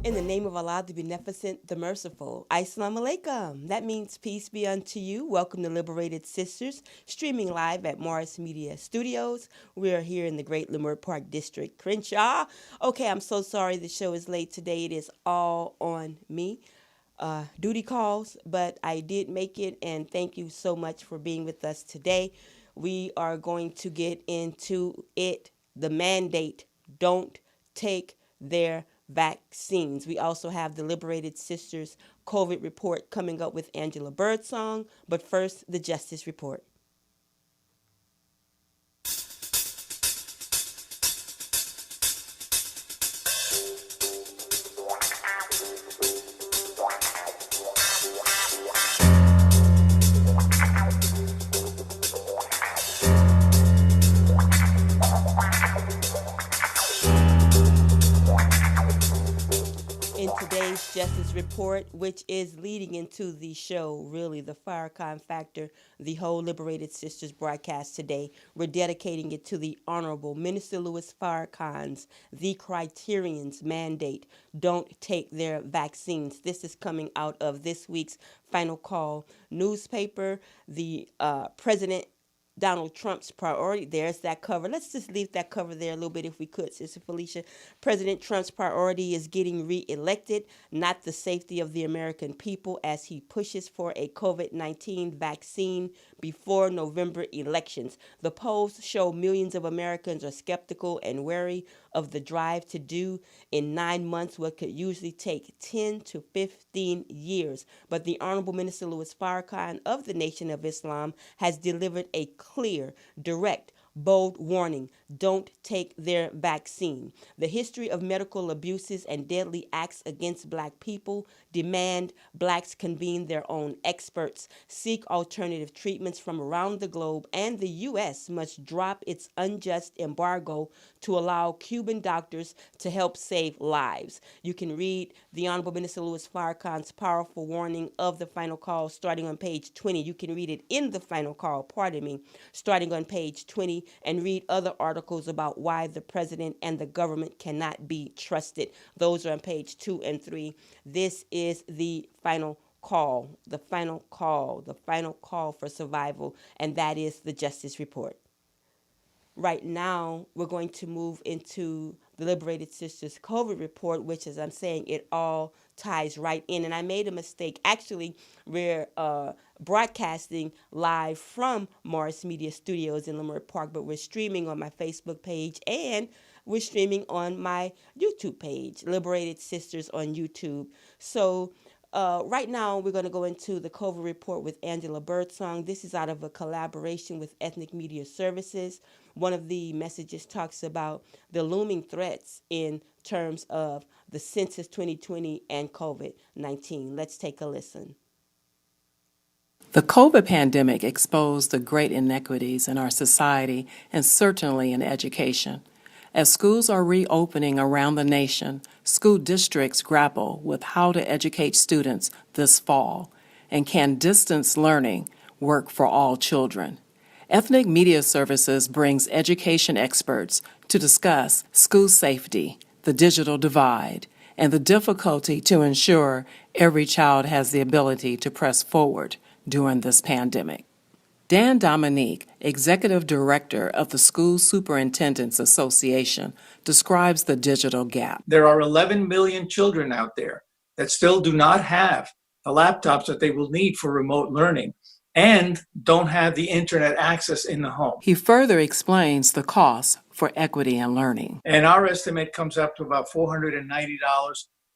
In the name of Allah, the Beneficent, the Merciful. Assalamu alaikum. That means peace be unto you. Welcome to Liberated Sisters, streaming live at Morris Media Studios. We are here in the Great Leimert Park District, Crenshaw. Okay, I'm so sorry the show is late today. It is all on me. Duty calls, but I did make it, and thank you so much for being with us today. We are going to get into it. The mandate: don't take their vaccines. We also have the Liberated Sisters COVID report coming up with Angela Birdsong, but first, the Justice Report. In today's Justice Report, which is leading into the show, really, the Farrakhan Factor, the whole Liberated Sisters broadcast today, we're dedicating it to the Honorable Minister Louis Farrakhan's, the Criterion's mandate: don't take their vaccines. This is coming out of this week's Final Call newspaper. The President Donald Trump's priority. There's that cover. Let's just leave that cover there a little bit if we could, Sister Felicia. President Trump's priority is getting reelected, not the safety of the American people, as he pushes for a COVID-19 vaccine before November elections. The polls show millions of Americans are skeptical and wary of the drive to do in 9 months what could usually take 10 to 15 years. But the Honorable Minister Louis Farrakhan of the Nation of Islam has delivered a clear, direct, bold warning: don't take their vaccine. The history of medical abuses and deadly acts against Black people demand Blacks convene their own experts, seek alternative treatments from around the globe, and the U.S. must drop its unjust embargo to allow Cuban doctors to help save lives. You can read the Honorable Minister Louis Farrakhan's powerful warning of the Final Call starting on page 20. You can read it in the Final Call, starting on page 20, and read other articles about why the president and the government cannot be trusted. Those are on page 2 and 3. This is the final call, the final call, the final call for survival, and that is the Justice Report. Right now, we're going to move into the Liberated Sisters COVID report, which, as I'm saying, it all ties right in. And I made a mistake. Actually, we're broadcasting live from Morris Media Studios in Leimert Park, but we're streaming on my Facebook page and we're streaming on my YouTube page, Liberated Sisters on YouTube. So right now, we're going to go into the COVID report with Angela Birdsong. This is out of a collaboration with Ethnic Media Services. One of the messages talks about the looming threats in terms of the Census 2020 and COVID-19. Let's take a listen. The COVID pandemic exposed the great inequities in our society and certainly in education. As schools are reopening around the nation, school districts grapple with how to educate students this fall, and can distance learning work for all children? Ethnic Media Services brings education experts to discuss school safety, the digital divide, and the difficulty to ensure every child has the ability to press forward during this pandemic. Dan Dominique, Executive Director of the School Superintendents Association, describes the digital gap. There are 11 million children out there that still do not have the laptops that they will need for remote learning. and don't have the internet access in the home. He further explains the costs for equity in learning. And our estimate comes up to about $490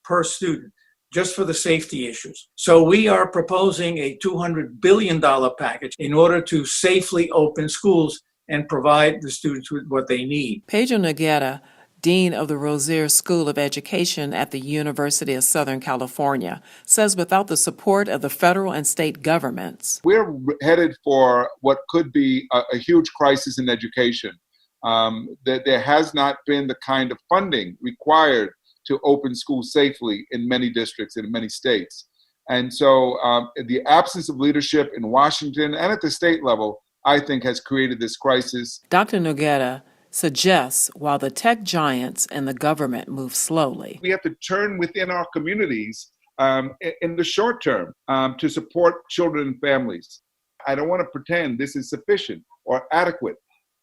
per student, just for the safety issues. So we are proposing a $200 billion package in order to safely open schools and provide the students with what they need. Pedro Nogueira, Dean of the Rozier School of Education at the University of Southern California, says without the support of the federal and state governments, we're headed for what could be a huge crisis in education. That there has not been the kind of funding required to open schools safely in many districts and in many states. And so the absence of leadership in Washington and at the state level, I think, has created this crisis. Dr. Nogueira suggests while the tech giants and the government move slowly, we have to turn within our communities in the short term to support children and families. I don't want to pretend this is sufficient or adequate,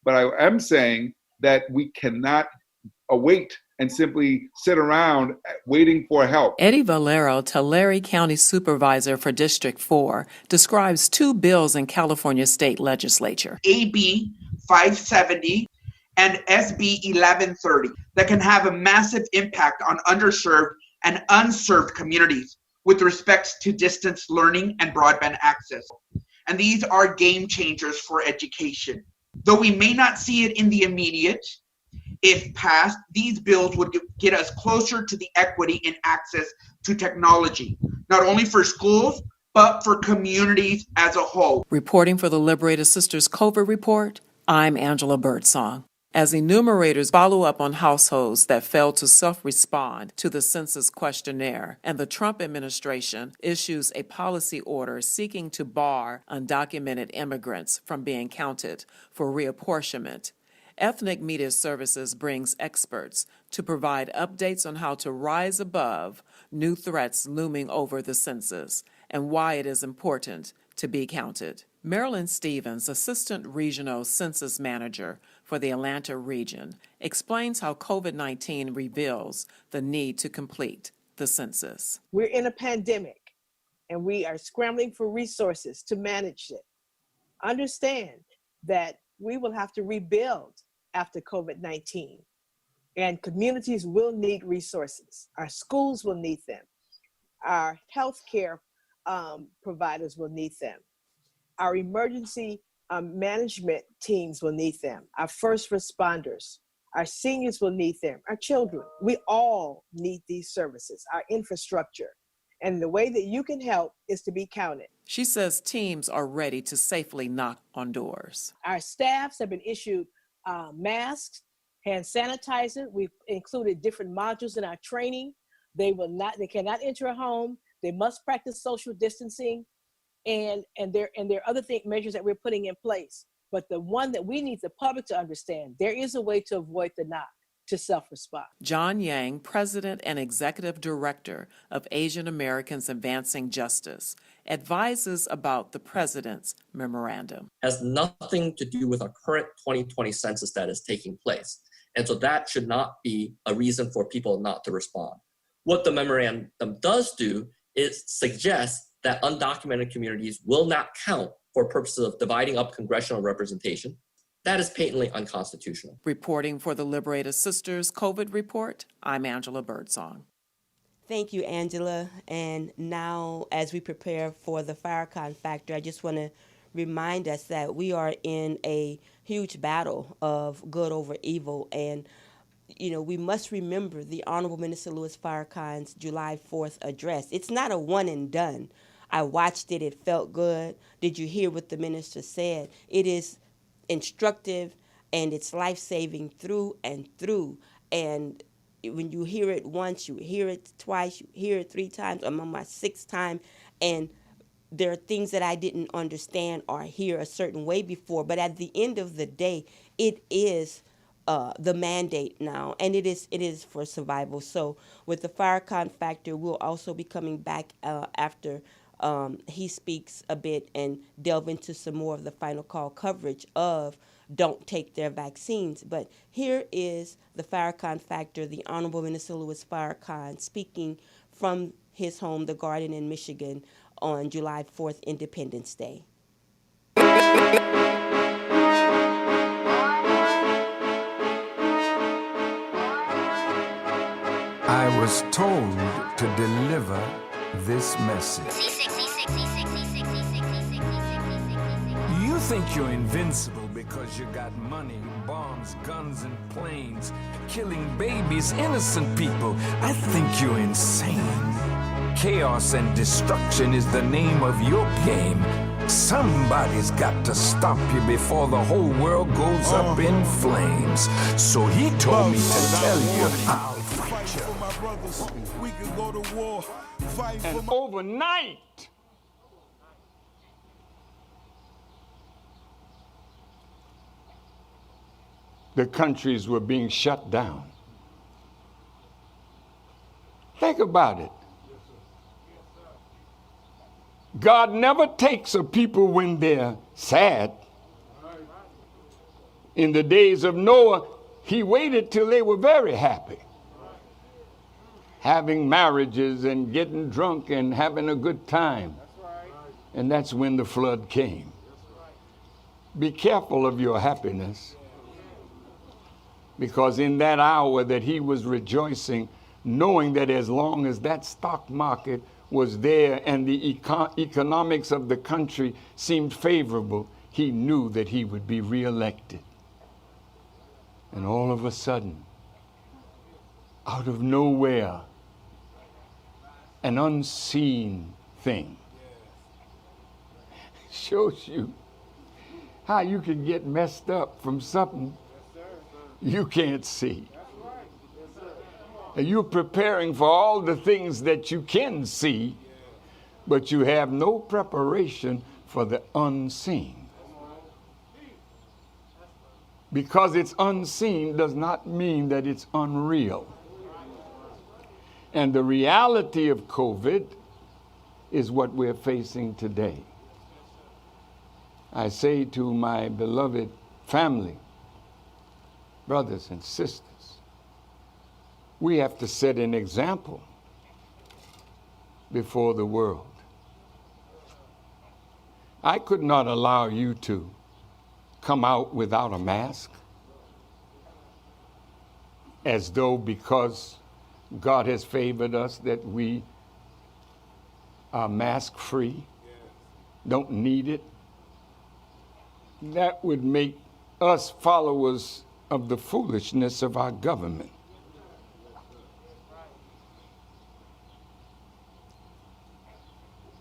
but I am saying that we cannot await and simply sit around waiting for help. Eddie Valero, Tulare County Supervisor for District 4, describes two bills in California State Legislature. AB 570 and SB 1130 that can have a massive impact on underserved and unserved communities with respect to distance learning and broadband access. And these are game changers for education. Though we may not see it in the immediate, if passed, these bills would get us closer to the equity in access to technology, not only for schools, but for communities as a whole. Reporting for the Liberated Sisters COVID Report, I'm Angela Birdsong. As enumerators follow up on households that failed to self-respond to the census questionnaire, and the Trump administration issues a policy order seeking to bar undocumented immigrants from being counted for reapportionment, Ethnic Media Services brings experts to provide updates on how to rise above new threats looming over the census and why it is important to be counted. Marilyn Stevens, Assistant Regional Census Manager for the Atlanta region, explains how COVID-19 reveals the need to complete the census. We're in a pandemic and we are scrambling for resources to manage it. Understand that we will have to rebuild after COVID-19, and communities will need resources. Our schools will need them. Our healthcare providers will need them. Our emergency management teams will need them. Our first responders, our seniors will need them. Our children, we all need these services, our infrastructure. And the way that you can help is to be counted. She says teams are ready to safely knock on doors. Our staffs have been issued masks, hand sanitizer. We've included different modules in our training. They cannot enter a home. They must practice social distancing, and there are other measures that we're putting in place. But the one that we need the public to understand, there is a way to avoid the knock, to self-respond. John Yang, President and Executive Director of Asian Americans Advancing Justice, advises about the President's memorandum. Has nothing to do with our current 2020 census that is taking place. And so that should not be a reason for people not to respond. What the memorandum does do is suggest that undocumented communities will not count for purposes of dividing up congressional representation. That is patently unconstitutional. Reporting for the Liberated Sisters COVID Report, I'm Angela Birdsong. Thank you, Angela. And now, as we prepare for the Farrakhan factor, I just want to remind us that we are in a huge battle of good over evil. And, you know, we must remember the Honorable Minister Louis Farrakhan's July 4th address. It's not a one and done. I watched it. It felt good. Did you hear what the minister said? It is instructive and it's life-saving through and through. And when you hear it once, you hear it twice, you hear it 3 times, I'm on my 6th time, and there are things that I didn't understand or hear a certain way before, but at the end of the day, it is the mandate now, and it is for survival. So with the Farrakhan factor, we'll also be coming back after he speaks a bit and delve into some more of the final call coverage of don't take their vaccines. But here is the Farrakhan factor, the Honorable Minister Louis Farrakhan speaking from his home, the Garden in Michigan, on July 4th, Independence Day. I was told to deliver this message. You think you're invincible because you got money, bombs, guns, and planes, killing babies, innocent people. I think you're insane. Chaos and destruction is the name of your game. Somebody's got to stop you before the whole world goes up in flames. So he told me to tell you, I'll fight you. For my brothers, we can go to war, fight for And my... overnight, the countries were being shut down. Think about it. God never takes a people when they're sad. In the days of Noah, he waited till they were very happy, having marriages and getting drunk and having a good time. And that's when the flood came. Be careful of your happiness, because in that hour that he was rejoicing, knowing that as long as that stock market was there and the economics of the country seemed favorable, he knew that he would be reelected. And all of a sudden, out of nowhere, an unseen thing shows you how you can get messed up from something you can't see. And you're preparing for all the things that you can see, but you have no preparation for the unseen. Because it's unseen does not mean that it's unreal. And the reality of COVID is what we're facing today. I say to my beloved family, brothers and sisters, we have to set an example before the world. I could not allow you to come out without a mask, as though because God has favored us that we are mask free, don't need it. That would make us followers of the foolishness of our government.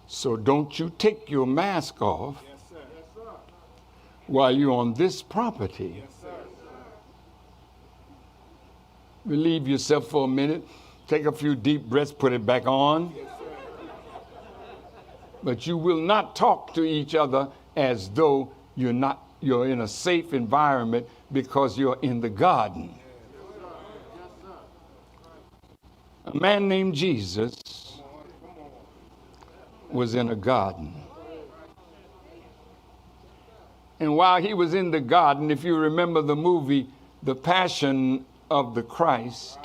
So don't you take your mask off while you're on this property. Relieve yourself for a minute, take a few deep breaths, put it back on. But you will not talk to each other as though you're in a safe environment, because you're in the garden. A man named Jesus was in a garden. And while he was in the garden, if you remember the movie, The Passion of the Christ,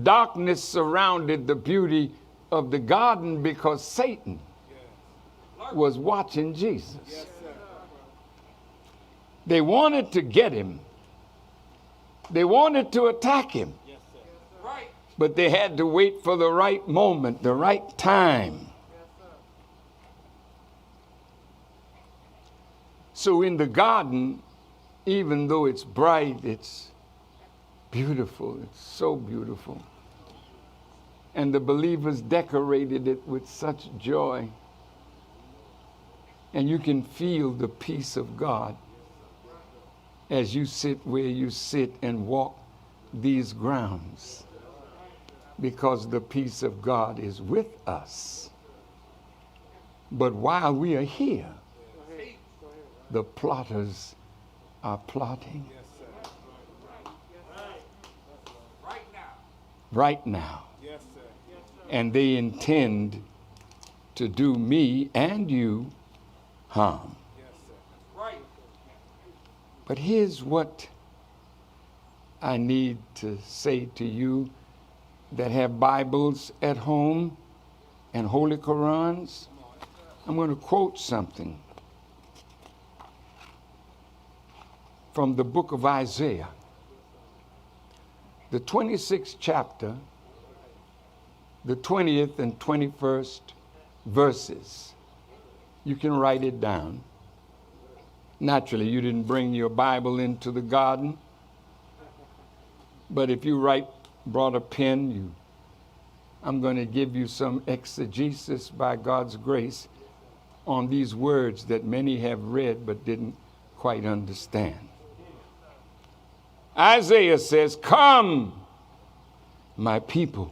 darkness surrounded the beauty of the garden because Satan was watching Jesus. They wanted to get him. They wanted to attack him. But they had to wait for the right moment, the right time. So in the garden, even though it's bright, it's beautiful, it's so beautiful. And the believers decorated it with such joy. And you can feel the peace of God as you sit where you sit and walk these grounds, because the peace of God is with us. But while we are here, the plotters are plotting. Right now. And they intend to do me and you harm. But here's what I need to say to you that have Bibles at home and Holy Qurans. I'm going to quote something. from the book of Isaiah, the 26th chapter, the 20th and 21st verses. You can write it down. Naturally, you didn't bring your Bible into the garden, but if you brought a pen, I'm going to give you some exegesis by God's grace on these words that many have read but didn't quite understand. Isaiah says, "Come, my people,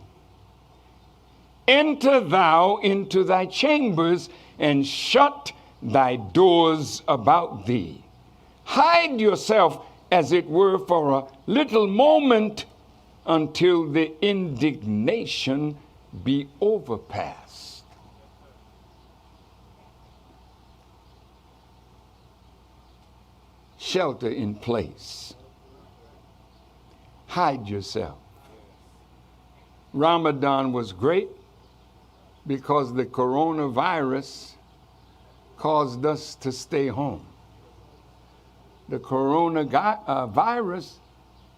enter thou into thy chambers and shut thy doors about thee. Hide yourself, as it were, for a little moment until the indignation be overpast." Shelter in place. Hide yourself. Ramadan was great because the coronavirus caused us to stay home. The coronavirus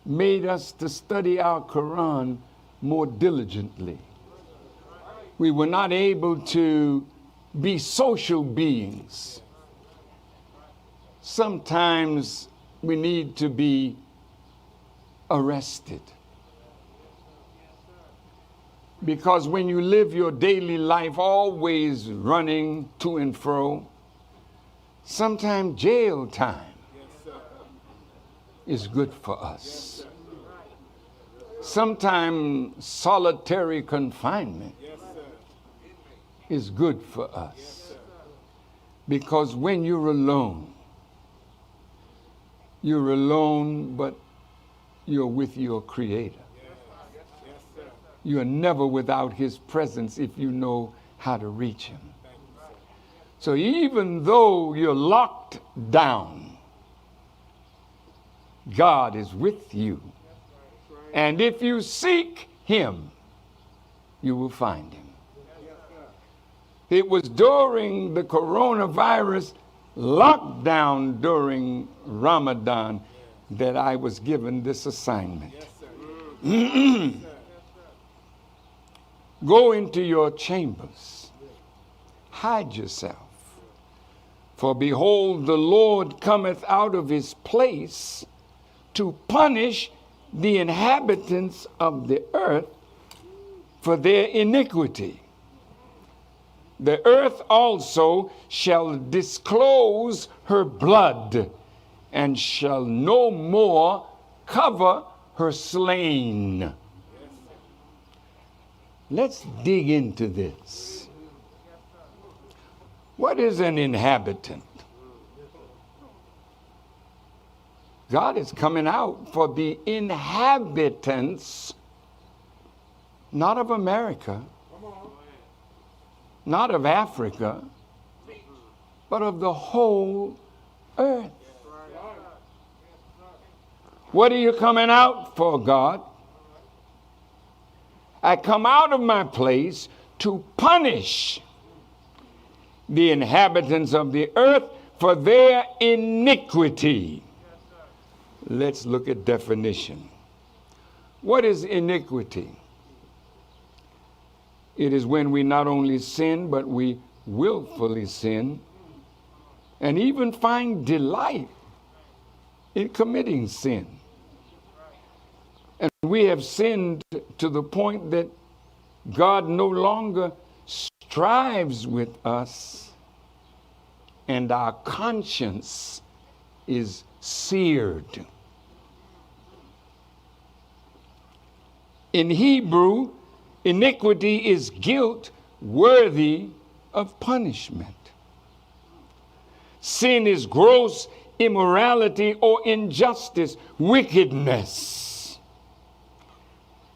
made us to study our Quran more diligently. We were not able to be social beings. Sometimes we need to be arrested. Because when you live your daily life always running to and fro, sometimes jail time is good for us. Sometimes solitary confinement is good for us. Because when you're alone, but you're with your Creator. You are never without His presence if you know how to reach Him. So even though you're locked down, God is with you. And if you seek Him, you will find Him. It was during the coronavirus lockdown during Ramadan that I was given this assignment. Go into your chambers, hide yourself, for behold, the Lord cometh out of His place to punish the inhabitants of the earth for their iniquity. The earth also shall disclose her blood, and shall no more cover her slain. Let's dig into this. What is an inhabitant? God is coming out for the inhabitants, not of America, not of Africa, but of the whole earth. What are you coming out for, God? I come out of my place to punish the inhabitants of the earth for their iniquity. Let's look at definition. What is iniquity? It is when we not only sin, but we willfully sin, and even find delight in committing sin. And we have sinned to the point that God no longer strives with us, and our conscience is seared. In Hebrew, iniquity is guilt worthy of punishment. Sin is gross immorality or injustice, wickedness.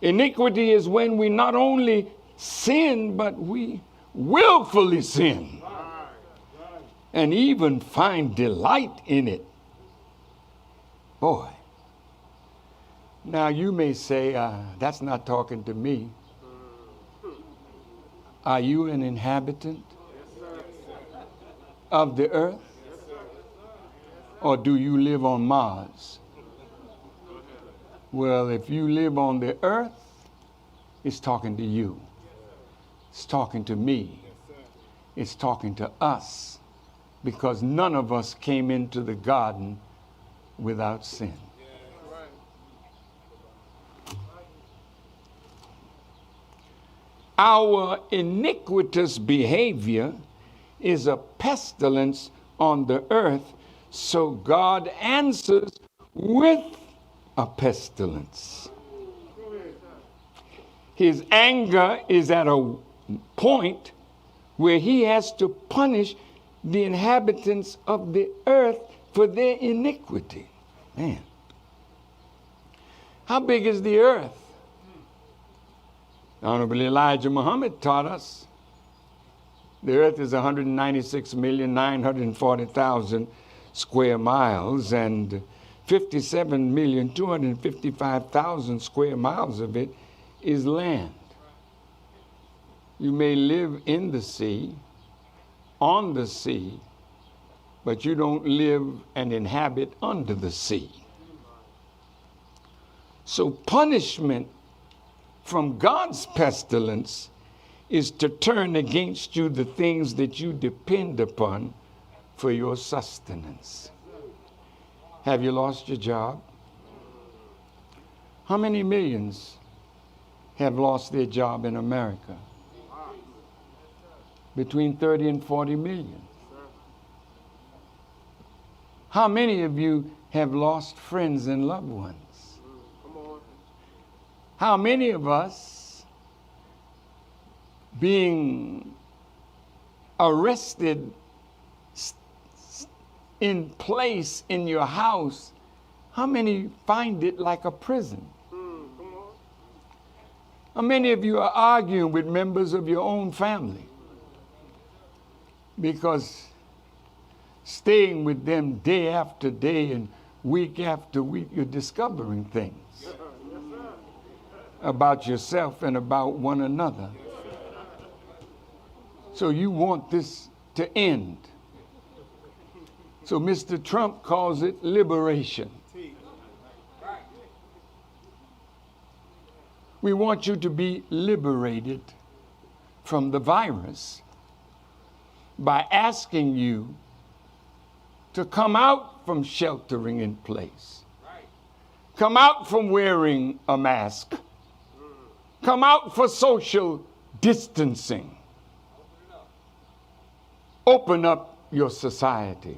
Iniquity is when we not only sin, but we willfully sin and even find delight in it. Boy. Now you may say, that's not talking to me. Are you an inhabitant of the earth? or do you live on Mars? Well, if you live on the earth, it's talking to you. It's talking to me. It's talking to us, because none of us came into the garden without sin. Our iniquitous behavior is a pestilence on the earth, so God answers with a pestilence. His anger is at a point where he has to punish the inhabitants of the earth for their iniquity. Man, how big is the earth? Honorable Elijah Muhammad taught us the earth is 196,940,000 square miles, and 57,255,000 square miles of it is land. You may live in the sea, on the sea, but you don't live and inhabit under the sea. So punishment from God's pestilence is to turn against you the things that you depend upon for your sustenance. Have you lost your job? How many millions have lost their job in America? Between 30 and 40 million. How many of you have lost friends and loved ones? How many of us, being arrested in place in your house, how many find it like a prison? How many of you are arguing with members of your own family because staying with them day after day and week after week, you're discovering things about yourself and about one another? So you want this to end. So Mr. Trump calls it liberation. We want you to be liberated from the virus by asking you to come out from sheltering in place. Come out from wearing a mask. Come out for social distancing. Open up your society.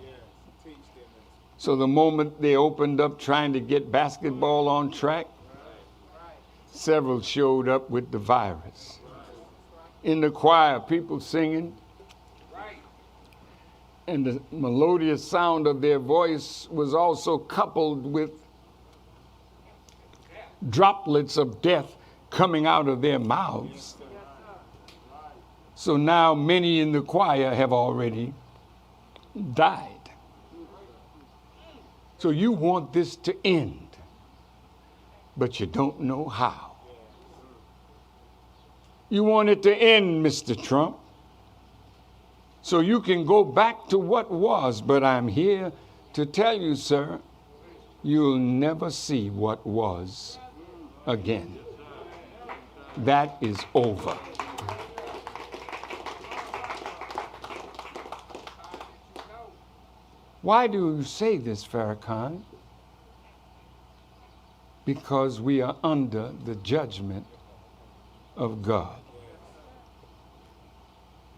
So the moment they opened up trying to get basketball on track, several showed up with the virus. In the choir, people singing, and the melodious sound of their voice was also coupled with droplets of death coming out of their mouths. So now many in the choir have already died. So you want this to end, but you don't know how. You want it to end, Mr. Trump, so you can go back to what was, but I'm here to tell you, sir, you'll never see what was again. That is over. Why do you say this, Farrakhan? Because we are under the judgment of God.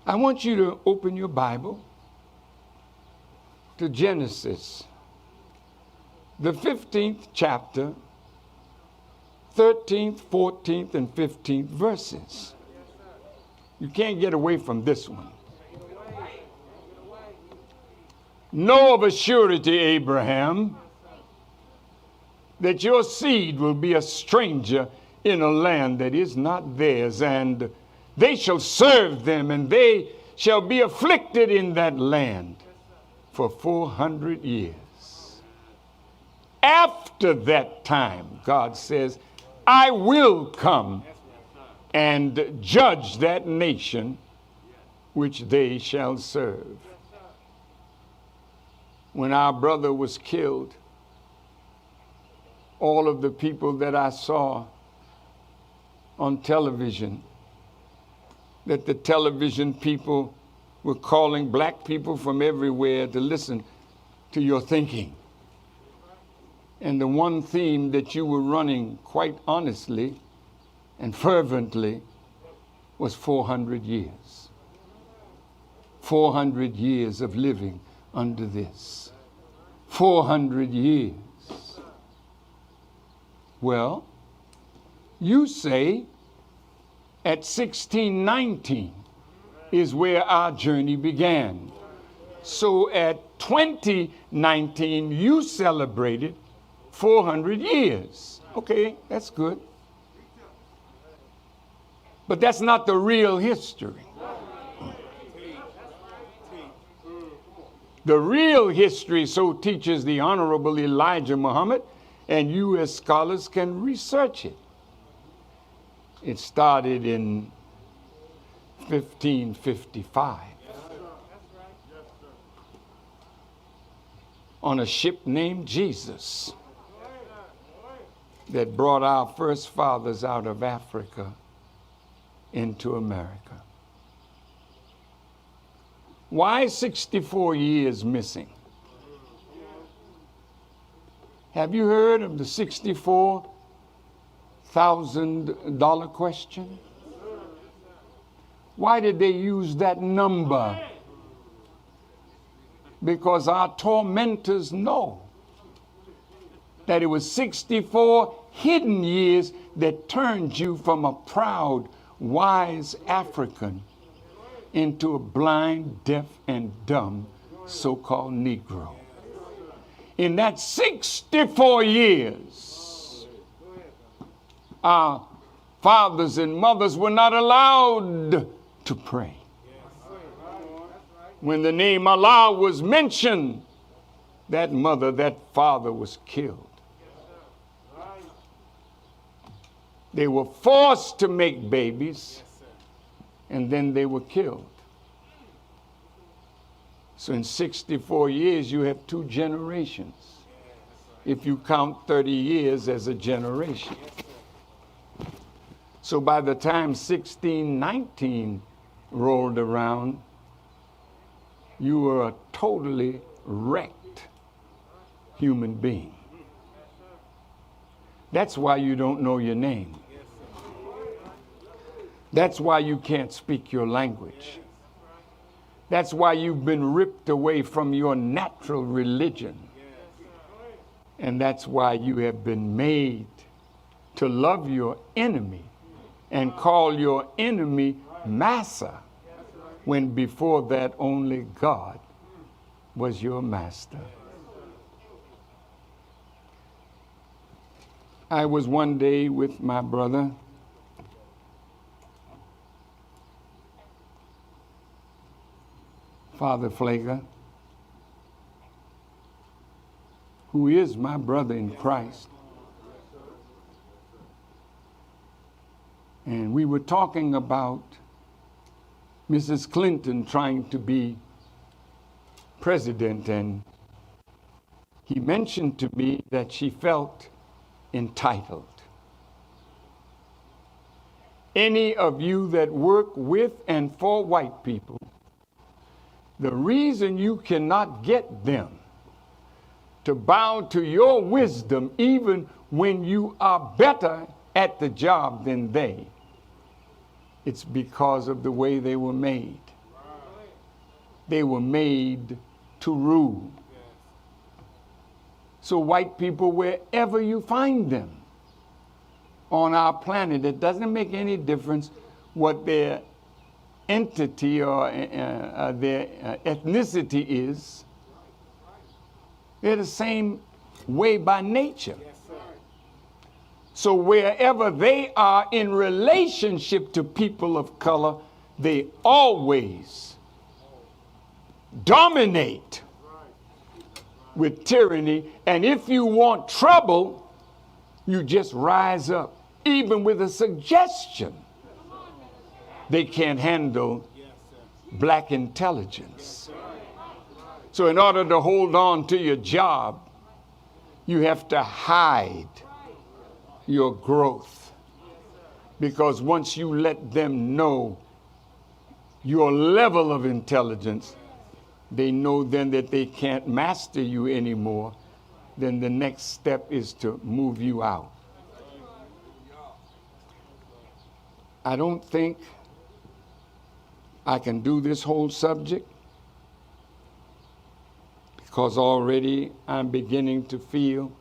I want you to open your Bible to Genesis, the 15th chapter, 13th, 14th, and 15th verses. You can't get away from this one. Know of a surety, Abraham, that your seed will be a stranger in a land that is not theirs, and they shall serve them, and they shall be afflicted in that land for 400 years. After that time, God says, I will come and judge that nation which they shall serve. when our brother was killed, all of the people that I saw on television, that the television people were calling black people from everywhere to listen to your thinking. And the one theme that you were running quite honestly and fervently was 400 years. 400 years of living under this. 400 years. Well, you say at 1619 is where our journey began. So at 2019, you celebrated 400 years. Okay, that's good. But that's not the real history. The real history, so teaches the Honorable Elijah Muhammad, and you as scholars can research it. It started in 1555 on a ship named Jesus that brought our first fathers out of Africa into America. Why 64 years missing? Have you heard of the $64,000 question? Why did they use that number? Because our tormentors know that it was 64 hidden years that turned you from a proud, wise African into a blind, deaf, and dumb so-called Negro. In that 64 years, our fathers and mothers were not allowed to pray. When the name Allah was mentioned, that mother, that father was killed. They were forced to make babies, and then they were killed. So in 64 years, you have 2 generations, if you count 30 years as a generation. So by the time 1619 rolled around, you were a totally wrecked human being. That's why you don't know your name. That's why you can't speak your language. That's why you've been ripped away from your natural religion. And that's why you have been made to love your enemy and call your enemy Massa, when before that only God was your master. I was one day with my brother, Father Flager, who is my brother in Christ. And we were talking about Mrs. Clinton trying to be president, and he mentioned to me that she felt entitled. Any of you that work with and for white people, the reason you cannot get them to bow to your wisdom even when you are better at the job than they, it's because of the way they were made. They were made to rule. So white people, wherever you find them on our planet, it doesn't make any difference what their entity or their ethnicity is. They're the same way by nature. So wherever they are in relationship to people of color, they always dominate with tyranny. And if you want trouble, you just rise up, even with a suggestion. They can't handle black intelligence. So in order to hold on to your job, you have to hide your growth. Because once you let them know your level of intelligence, they know then that they can't master you anymore. Then the next step is to move you out. I don't think I can do this whole subject because already I'm beginning to feel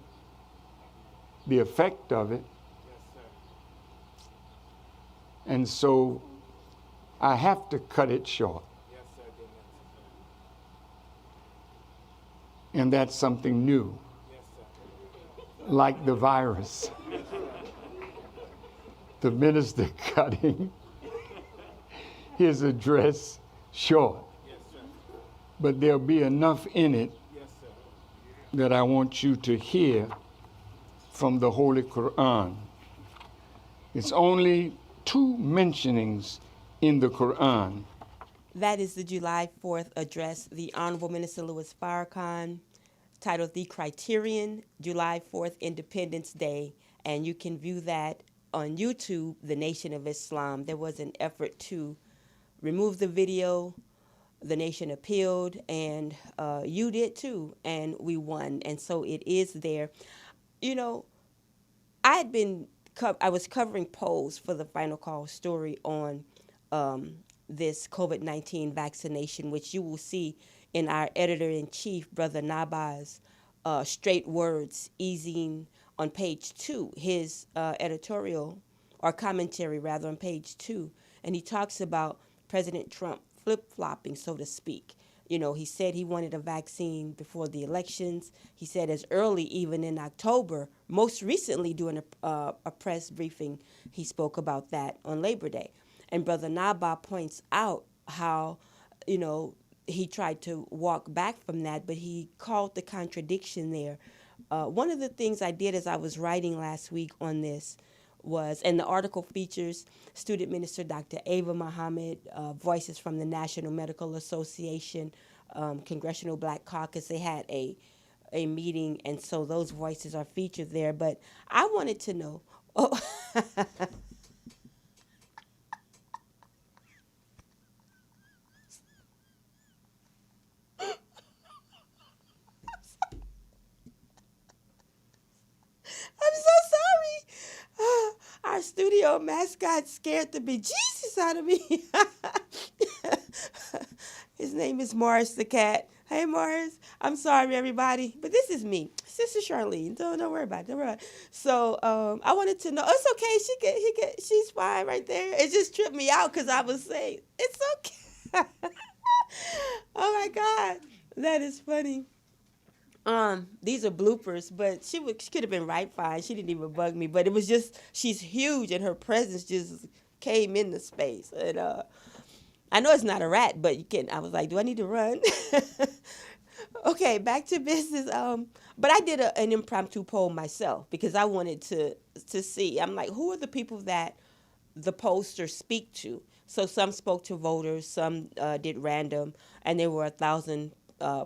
the effect of it. And so I have to cut it short. And that's something new, like the virus. The minister cutting his address short. But there'll be enough in it that I want you to hear from the Holy Quran. It's only 2 mentionings in the Quran. That is the July 4th address, the Honorable Minister Louis Farrakhan, titled The Criterion, July 4th, Independence Day. And you can view that on YouTube, The Nation of Islam. There was an effort to remove the video. The nation appealed, and you did too, and we won. And so it is there. You know, I was covering polls for the Final Call story on this COVID-19 vaccination, which you will see in our editor-in-chief, Brother Naba's straight words, easing on page 2, his editorial or commentary rather on page 2, and he talks about President Trump flip-flopping, so to speak. You know, he said he wanted a vaccine before the elections. He said as early even in October, most recently during a press briefing, he spoke about that on Labor Day. And Brother Naba points out how, you know, he tried to walk back from that, but he called the contradiction there. One of the things I did as I was writing last week on this was, and the article features student minister Dr. Ava Muhammad, voices from the National Medical Association, Congressional Black Caucus. They had a meeting, and so those voices are featured there. But I wanted to know, I'm so sorry. Our studio mascot scared the bejesus out of me. His name is Morris the cat. Hey, Morris. I'm sorry, everybody, but this is me, Sister Charlene. Don't worry about it. Don't worry about it. So I wanted to know. It's okay. She's fine right there. It just tripped me out because I was saying it's okay. Oh my God, that is funny. These are bloopers, but she could have been right fine. She didn't even bug me, but it was just she's huge and her presence just came into space. And I know it's not a rat, but you can. I was like, do I need to run? Okay, back to business. But I did an impromptu poll myself because I wanted to see. I'm like, who are the people that the pollsters speak to? So some spoke to voters, some did random, and there were 1,000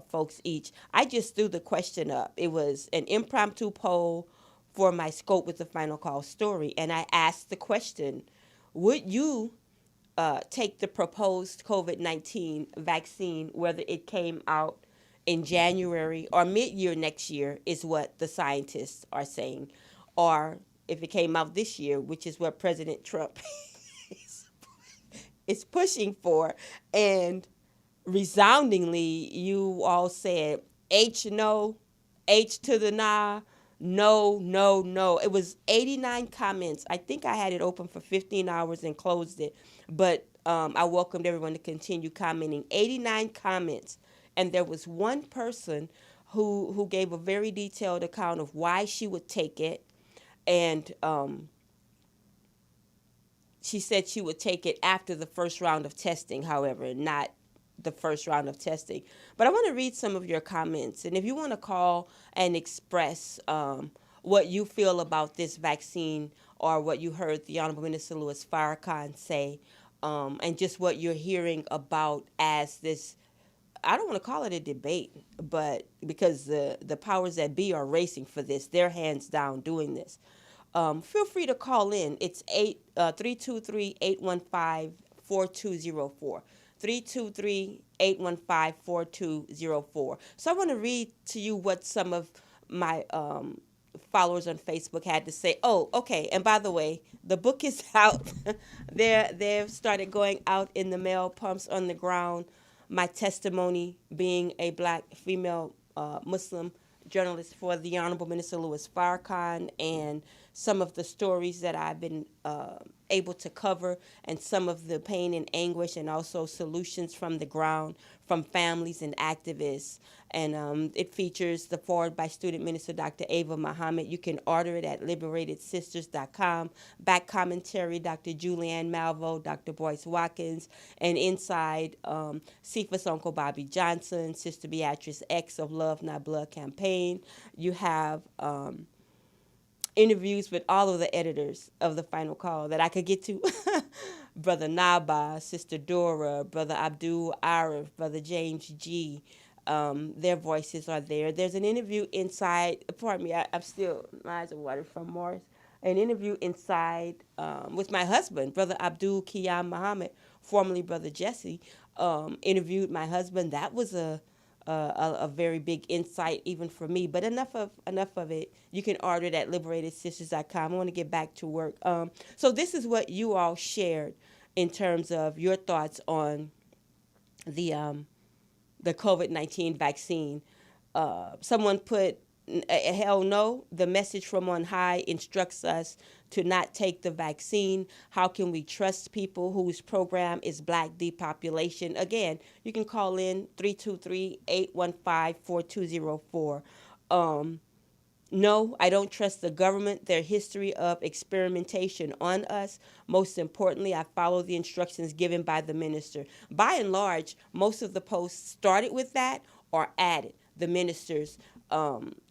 folks each. I just threw the question up. It was an impromptu poll for my Scope with the Final Call story, and I asked the question, would you take the proposed COVID-19 vaccine, whether it came out in January or mid-year next year, is what the scientists are saying, or if it came out this year, which is what President Trump is pushing for. And resoundingly, you all said H no, H to the nah, no, no, no. It was 89 comments. I think I had it open for 15 hours and closed it, but I welcomed everyone to continue commenting. 89 comments, and there was one person who gave a very detailed account of why she would take it, and she said she would take it after the first round of testing, however, not the first round of testing. But I want to read some of your comments. And if you want to call and express what you feel about this vaccine or what you heard the Honorable Minister Louis Farrakhan say, and just what you're hearing about as this I don't want to call it a debate, but because the powers that be are racing for this, they're hands down doing this. Feel free to call in. It's 323-815-4204. 323-815-4204. So I want to read to you what some of my followers on Facebook had to say. Oh, okay. And by the way, the book is out. They've started going out in the mail, pumps on the ground. My testimony, being a black female Muslim journalist for the Honorable Minister Louis Farrakhan, and some of the stories that I've been able to cover, and some of the pain and anguish, and also solutions from the ground from families and activists. And it features the forward by student minister Dr. Ava Muhammad. You can order it at liberatedSisters.com. Back commentary, Dr. Julianne Malvo, Dr. Boyce Watkins, and inside Cephas Uncle Bobby Johnson, Sister Beatrice X of Love Not Blood campaign. You have interviews with all of the editors of the Final Call that I could get to. Brother Naba, Sister Dora, Brother Abdul Arif, Brother James G. Their voices are there. There's an interview inside, pardon me, I'm still, my eyes are watering from Morris. An interview inside with my husband, Brother Abdul Qiyam Muhammad, formerly Brother Jesse, interviewed my husband. That was a very big insight even for me. But enough of it. You can order it at LiberatedSisters.com. I want to get back to work. So this is what you all shared in terms of your thoughts on the COVID-19 vaccine. Someone put, hell no, the message from on high instructs us to not take the vaccine. How can we trust people whose program is black depopulation? Again, you can call in 323-815-4204. No, I don't trust the government, their history of experimentation on us. Most importantly, I follow the instructions given by the minister. By and large, most of the posts started with that or added the minister's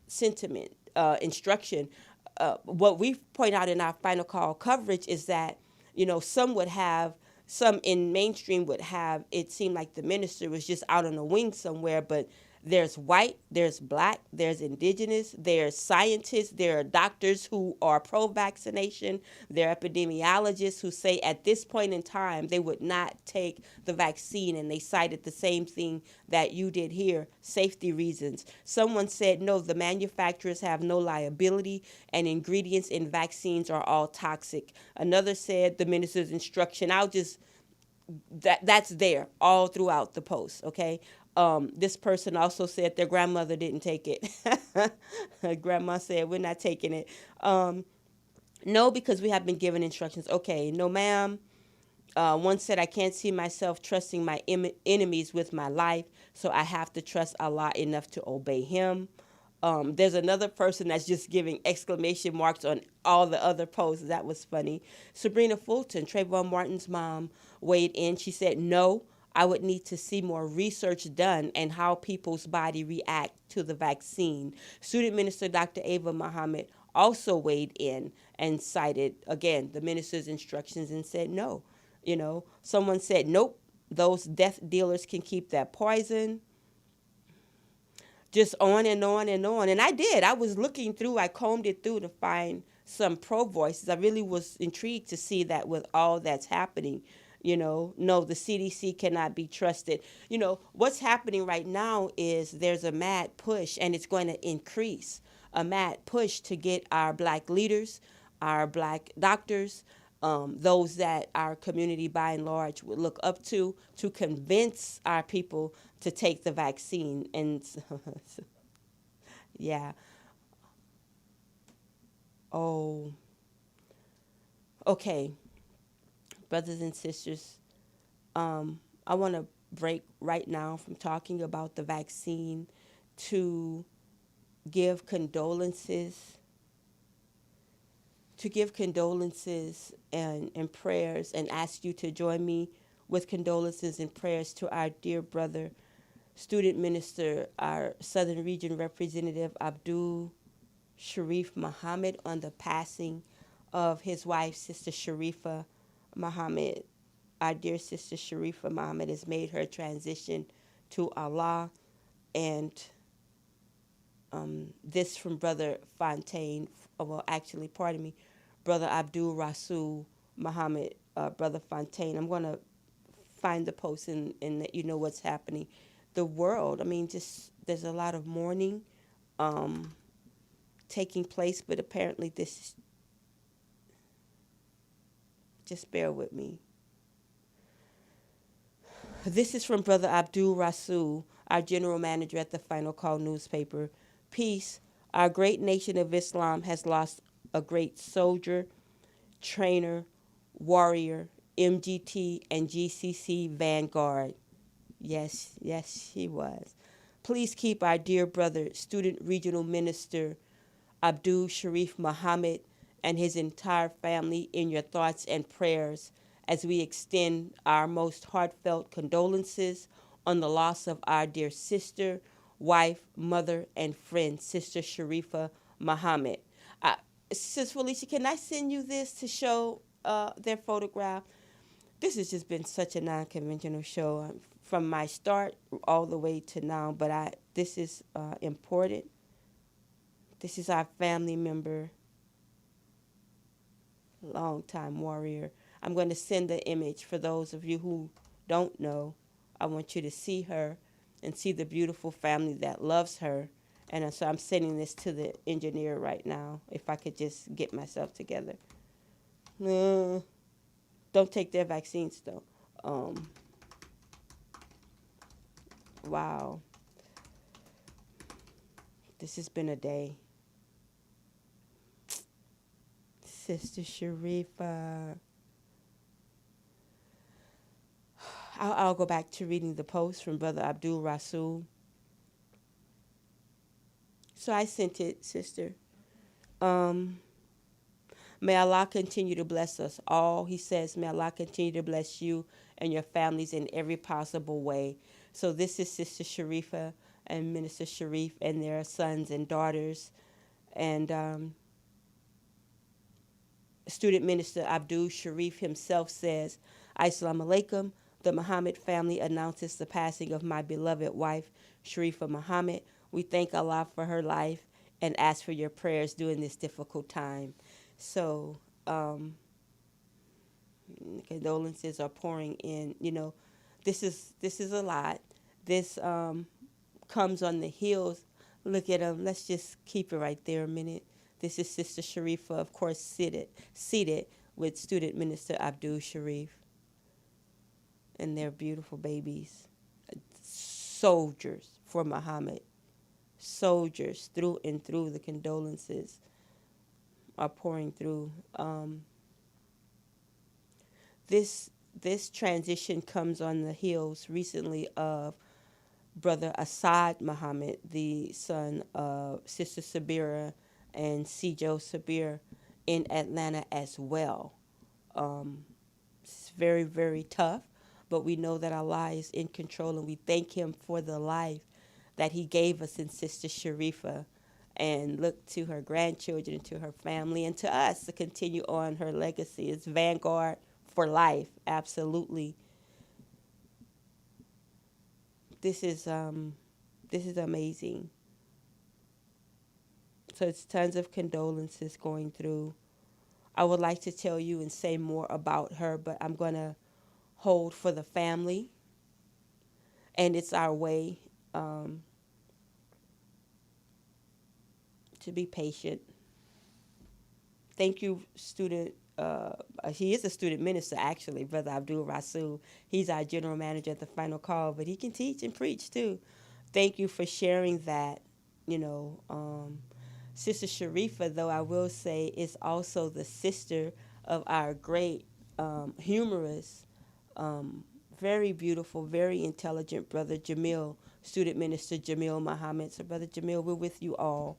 sentiment, instruction. What we point out in our Final Call coverage is that, some in mainstream would have it seem like the minister was just out on a wing somewhere, but there's white, there's black, there's indigenous, there's scientists, there are doctors who are pro-vaccination, there are epidemiologists who say at this point in time they would not take the vaccine, and they cited the same thing that you did here, safety reasons. Someone said, no, the manufacturers have no liability and ingredients in vaccines are all toxic. Another said the minister's instruction, that's there all throughout the post, okay? This person also said their grandmother didn't take it. Grandma said, we're not taking it. No, because we have been given instructions. Okay, no, ma'am. One said, I can't see myself trusting my enemies with my life, so I have to trust Allah enough to obey him. There's another person that's just giving exclamation marks on all the other posts. That was funny. Sabrina Fulton, Trayvon Martin's mom, weighed in. She said, no, I would need to see more research done and how people's body react to the vaccine. Student Minister Dr. Ava Muhammad also weighed in and cited, again, the minister's instructions and said no. Someone said, nope, those death dealers can keep that poison. Just on and on and on. And I did. I was looking through, I combed it through to find some pro voices. I really was intrigued to see that with all that's happening. No, the CDC cannot be trusted. What's happening right now is there's a mad push, and it's going to increase, a mad push to get our black leaders, our black doctors, those that our community by and large would look up to convince our people to take the vaccine. And yeah. Oh, okay. Brothers and sisters, I want to break right now from talking about the vaccine to give condolences and prayers, and ask you to join me with condolences and prayers to our dear brother, student minister, our Southern Region Representative Abdul Sharif Muhammad, on the passing of his wife, Sister Sharifa Muhammad. Our dear Sister Sharifa Muhammad has made her transition to Allah. And this from Brother Fontaine, well, actually, pardon me, Brother Abdul Rasul Muhammad, Brother Fontaine. I'm going to find the post and let you know what's happening. The world, I mean, just there's a lot of mourning taking place, but apparently this, just bear with me. This is from Brother Abdul Rasul, our general manager at the Final Call newspaper. Peace. Our great nation of Islam has lost a great soldier, trainer, warrior, MGT, and GCC vanguard. Yes, yes, she was. Please keep our dear brother, student regional minister Abdul Sharif Muhammad, and his entire family in your thoughts and prayers as we extend our most heartfelt condolences on the loss of our dear sister, wife, mother, and friend, Sister Sharifa Muhammad. Sis Felicia, can I send you this to show their photograph? This has just been such a non-conventional show from my start all the way to now, but this is important. This is our family member, longtime warrior. I'm going to send the image for those of you who don't know. I want you to see her and see the beautiful family that loves her. And so I'm sending this to the engineer right now, if I could just get myself together. Don't take their vaccines, though. Wow. This has been a day. Sister Sharifa. I'll go back to reading the post from Brother Abdul Rasul. So I sent it, sister. May Allah continue to bless us all. He says, may Allah continue to bless you and your families in every possible way. So this is Sister Sharifa and Minister Sharif and their sons and daughters. And Student Minister Abdul Sharif himself says, Assalamu alaikum. The Muhammad family announces the passing of my beloved wife, Sharifa Muhammad. We thank Allah for her life and ask for your prayers during this difficult time. So, condolences are pouring in. You know, this is a lot. This comes on the heels. Look at them. Let's just keep it right there a minute. This is Sister Sharifa, of course, seated with Student Minister Abdul Sharif and their beautiful babies. Soldiers for Muhammad. Soldiers through and through. The condolences are pouring through. This transition comes on the heels recently of Brother Assad Muhammad, the son of Sister Sabira and Sijo Sabir in Atlanta as well. It's very, very tough, but we know that Allah is in control, and we thank Him for the life that He gave us in Sister Sharifa, and look to her grandchildren, to her family, and to us to continue on her legacy. It's vanguard for life, absolutely. This is amazing. So it's tons of condolences going through. I would like to tell you and say more about her, but I'm going to hold for the family. And it's our way to be patient. Thank you, student. He is a student minister, actually, Brother Abdul Rasul. He's our general manager at the Final Call, but he can teach and preach, too. Thank you for sharing that, Sister Sharifa, though I will say, is also the sister of our great humorous, very beautiful, very intelligent Brother Jamil, Student Minister Jamil Muhammad. So, Brother Jamil, we're with you all.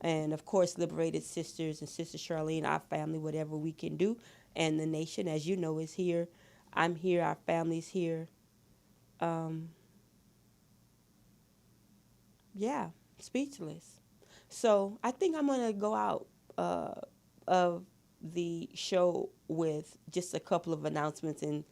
And, of course, Liberated Sisters and Sister Charlene, our family, whatever we can do. And the nation, as you know, is here. I'm here. Our family's here. Yeah, speechless. So I think I'm going to go out of the show with just a couple of announcements and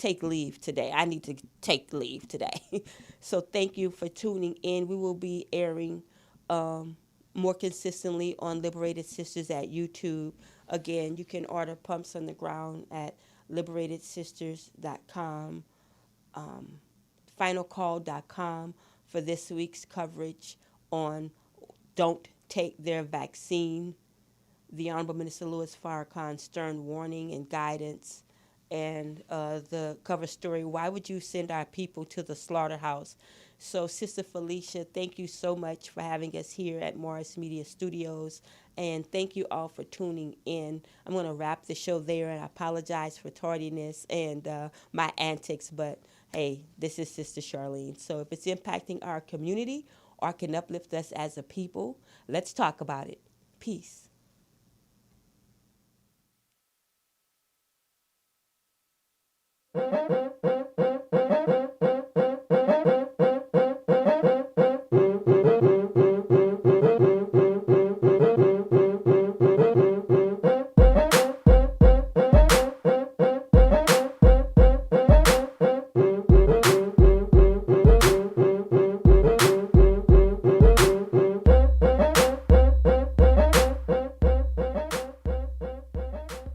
take leave today. I need to take leave today. So thank you for tuning in. We will be airing more consistently on Liberated Sisters at YouTube. Again, you can order Pumps on the Ground at liberatedsisters.com, finalcall.com for this week's coverage on Don't Take Their Vaccine, the Honorable Minister Louis Farrakhan's stern warning and guidance, and the cover story, Why Would You Send Our People to the Slaughterhouse? So, Sister Felicia, thank you so much for having us here at Morris Media Studios, and thank you all for tuning in. I'm going to wrap the show there, and I apologize for tardiness and my antics, but hey, this is Sister Charlene. So if it's impacting our community or can uplift us as a people, let's talk about it. Peace.